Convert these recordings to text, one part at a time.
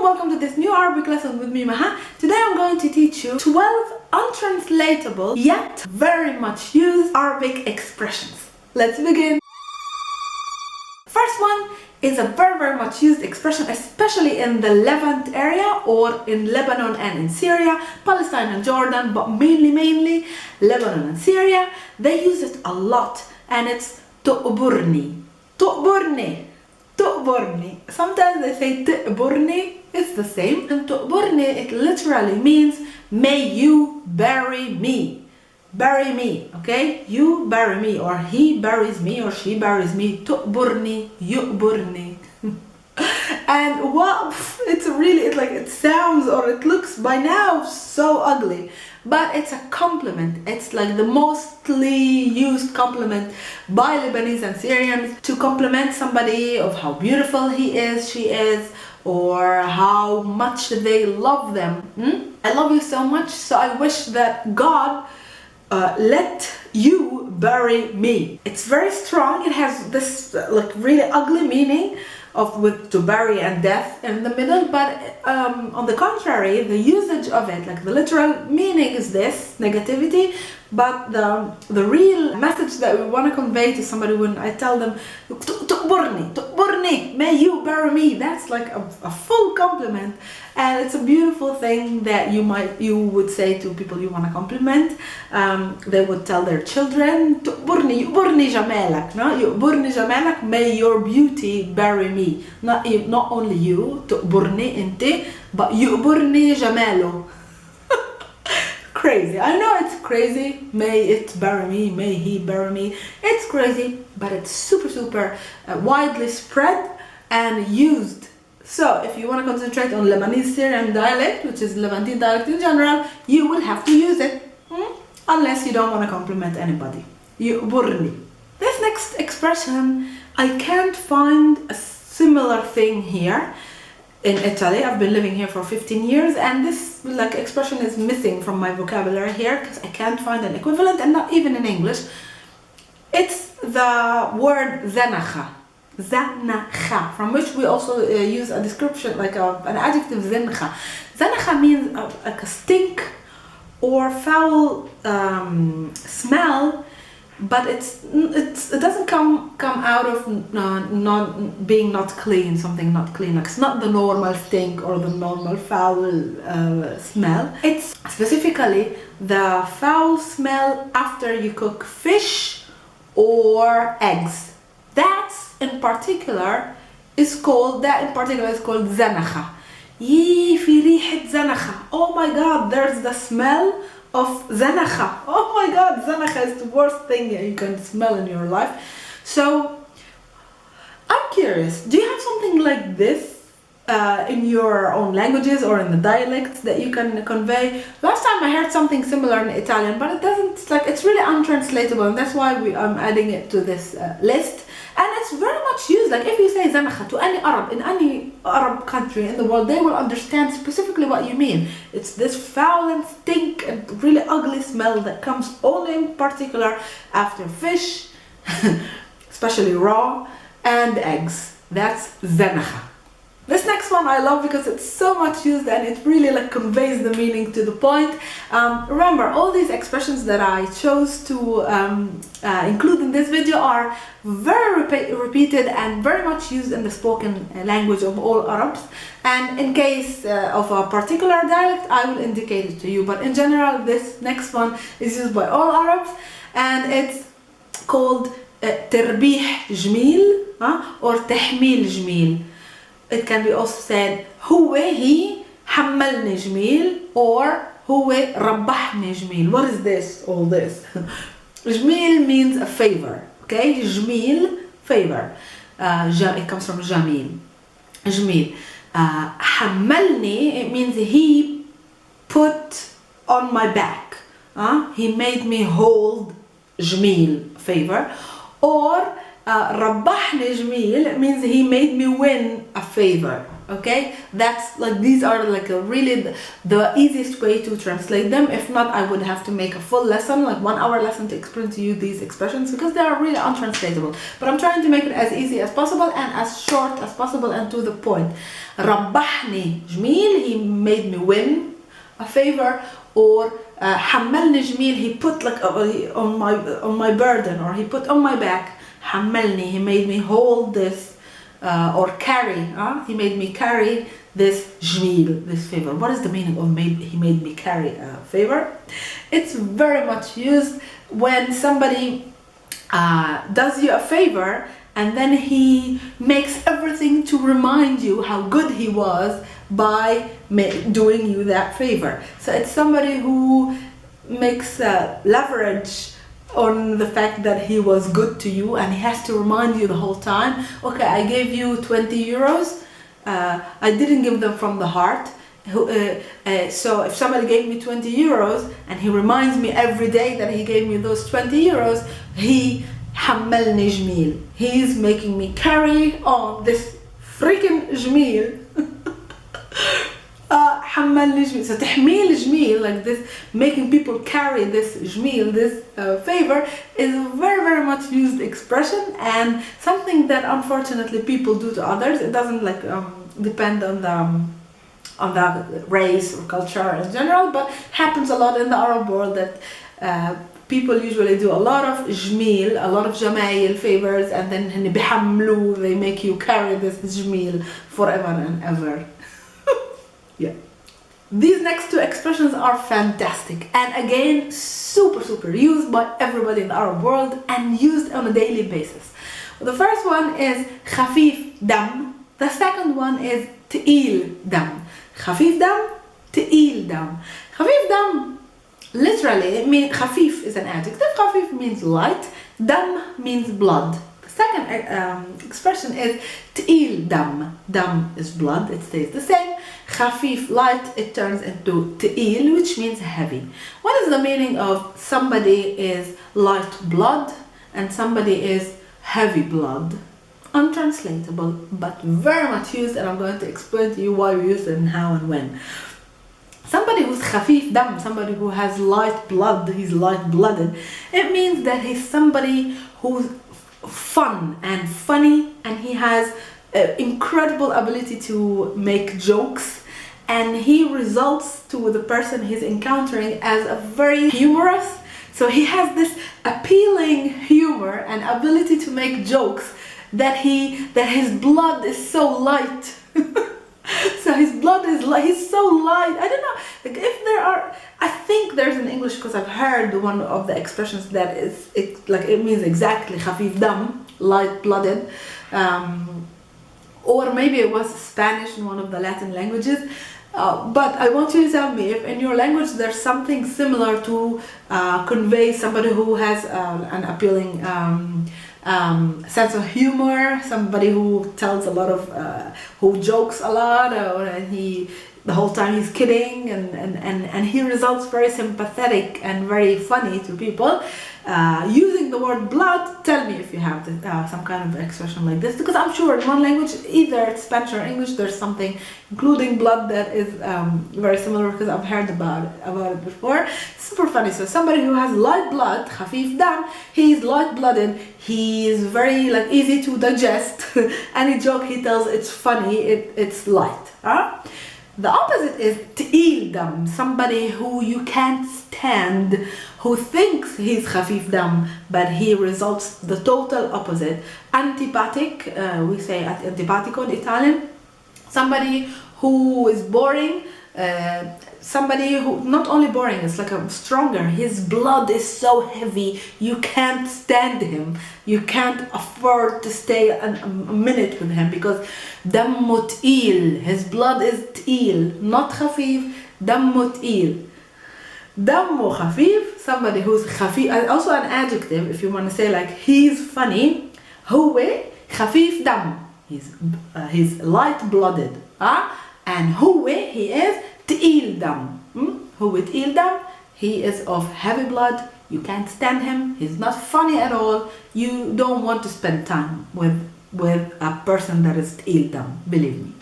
and welcome to this new Arabic lesson with me, Maha. Today I'm going to teach you 12 untranslatable yet very much used Arabic expressions. Let's begin. First one is a very much used expression, especially in the Levant area or in Lebanon and in Syria, Palestine and Jordan, but mainly Lebanon and Syria. They use it a lot, and it's tu'burni. Tu'burni. Tu'burni. Sometimes they say tu'burni, it's the same. And tu'burni, it literally means may you bury me. Bury me, okay? You bury me, or he buries me, or she buries me. Tu'burni, yu'burni. And what it sounds or it looks by now so ugly, but it's a compliment. It's like the mostly used compliment by Lebanese and Syrians to compliment somebody of how beautiful he is, she is, or how much they love them. I love you so much, so I wish that God let you bury me. It's very strong. It has this really ugly meaning with to bury and death in the middle, but on the contrary, the usage of it, like the literal meaning is this negativity, but the real message that we want to convey to somebody when I tell them tu'burni, may you bury me, that's like a full compliment, and it's a beautiful thing that you would say to people you want to compliment. They would tell their children tu'burni, yu'burni jamalak, no? Yu'burni jamalak, may your beauty bury me. Not only you, tu'burni inti, but yu'burni jamalu. Crazy. I know it's crazy. May it bury me, may he bury me. It's crazy, but it's super widely spread and used. So if you want to concentrate on Lebanese Syrian dialect, which is Levantine dialect in general, you will have to use it, unless you don't want to compliment anybody. Yu'burni. This next expression, I can't find a similar thing here in Italy. I've been living here for 15 years, and this expression is missing from my vocabulary here because I can't find an equivalent, and not even in English. It's the word Zenica. Zenica, from which we also use a description, an adjective, Zenica. Zenica means like a stink or foul smell, but it doesn't come out of not clean, something not clean. Like it's not the normal stink or the normal foul smell. It's specifically the foul smell after you cook fish or eggs. That in particular is called Zenica. Yee, fi rihat Zenica. Oh my God, there's the smell of Zenica. Oh my God, Zenica is the worst thing you can smell in your life. So I'm curious, do you have something like this in your own languages or in the dialects that you can convey? Last time I heard something similar in Italian, but it doesn't, it's really untranslatable, and that's why I'm adding it to this list. And it's very much used, if you say Zenica to any Arab, in any Arab country in the world, they will understand specifically what you mean. It's this foul and stink and really ugly smell that comes only in particular after fish, especially raw, and eggs. That's Zenica. This next one I love because it's so much used and it really conveys the meaning to the point. Remember, all these expressions that I chose to include in this video are very repeated and very much used in the spoken language of all Arabs. And in case of a particular dialect, I will indicate it to you. But in general, this next one is used by all Arabs, and it's called تربيح جميل or تحميل جميل. It can be also said he حملني جميل, or هو ربحني جميل. What is this? All this. جميل means a favor. Okay, جميل, favor. It comes from جميل. جميل. حملني, it means he put on my back. He made me hold جميل, favor. Or ربحني جميل means he made me win a favor. Okay, that's like, these are like a really the easiest way to translate them. If not, I would have to make a full lesson, like 1 hour lesson, to explain to you these expressions, because they are really untranslatable. But I'm trying to make it as easy as possible and as short as possible and to the point. ربحني جميل, he made me win a favor. Or حملني جميل, he put like on my burden, or he put on my back. حملني, he made me hold this, or carry. He made me carry this جميل, this favor. What is the meaning of he made me carry a favor? It's very much used when somebody does you a favor, and then he makes everything to remind you how good he was by doing you that favor. So it's somebody who makes leverage on the fact that he was good to you, and he has to remind you the whole time, okay, I gave you 20 euros, I didn't give them from the heart. So if somebody gave me 20 euros and he reminds me every day that he gave me those 20 euros, he حملني جميل, he's making me carry on this freaking جميل. حملني جميل. So تحميل جميل, like this, making people carry this جميل, this favor, is a very, very much used expression, and something that unfortunately people do to others. It doesn't like depend on the race or culture in general, but happens a lot in the Arab world that people usually do a lot of جميل, a lot of جمايل, favors, and then بيحملوا, they make you carry this جميل forever and ever. Yeah. These next two expressions are fantastic, and again super used by everybody in the Arab world and used on a daily basis. The first one is خفيف دم. The second one is تقيل دم. خفيف دم, تقيل دم. خفيف دم, literally it means, خفيف is an adjective, خفيف means light, دم means blood. The second expression is تقيل دم. Dam is blood, it stays the same. خفيف, light, it turns into تقيل, which means heavy. What is the meaning of somebody is light blood and somebody is heavy blood? Untranslatable, but very much used, and I'm going to explain to you why we use it and how and when. Somebody who's خفيف دم, somebody who has light blood, he's light-blooded, it means that he's somebody who's fun and funny, and he has incredible ability to make jokes, and he results to the person he's encountering as a very humorous. So he has this appealing humor and ability to make jokes that his blood is so light. So his blood is light, he's so light. I don't know, like if there are, I think there's in English, because I've heard one of the expressions that it means exactly خفيف دم, light-blooded. Or maybe it was Spanish in one of the Latin languages. But I want you to tell me if in your language there's something similar to convey somebody who has an appealing sense of humor, somebody who tells a lot of, who jokes a lot, or the whole time he's kidding, and he results very sympathetic and very funny to people. Using the word blood, tell me if you have some kind of expression like this, because I'm sure in one language, either it's Spanish or English, there's something including blood that is very similar, because I've heard about it before. Super funny. So somebody who has light blood, خفيف دم, he's light-blooded, he's very easy to digest. Any joke he tells, it's funny, it's light. The opposite is تقيل دم, somebody who you can't stand, who thinks he's خفيف دم, but he results the total opposite. Antipathic, we say antipatico in Italian. Somebody who is boring, somebody who not only boring, it's like a stronger, his blood is so heavy, you can't stand him, you can't afford to stay a minute with him, because دمه تقيل, his blood is تقيل, not خفيف, دمه تقيل. دمه خفيف, somebody who's خفيف, also an adjective if you want to say like he's funny, هو خفيف دم, he's light-blooded, and هو, he is تقيل دم. هو تقيل دم, he is of heavy blood, you can't stand him, he's not funny at all, you don't want to spend time with with a person that is تقيل دم, believe me.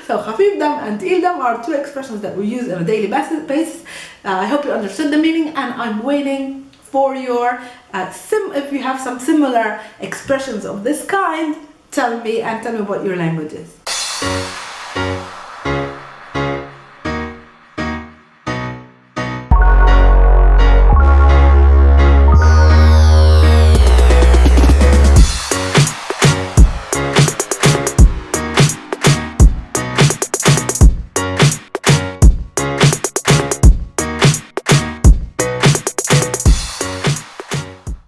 So خفيف دم and تقيل دم are two expressions that we use on a daily basis. I hope you understood the meaning, and I'm waiting for your if you have some similar expressions of this kind, tell me what your language is.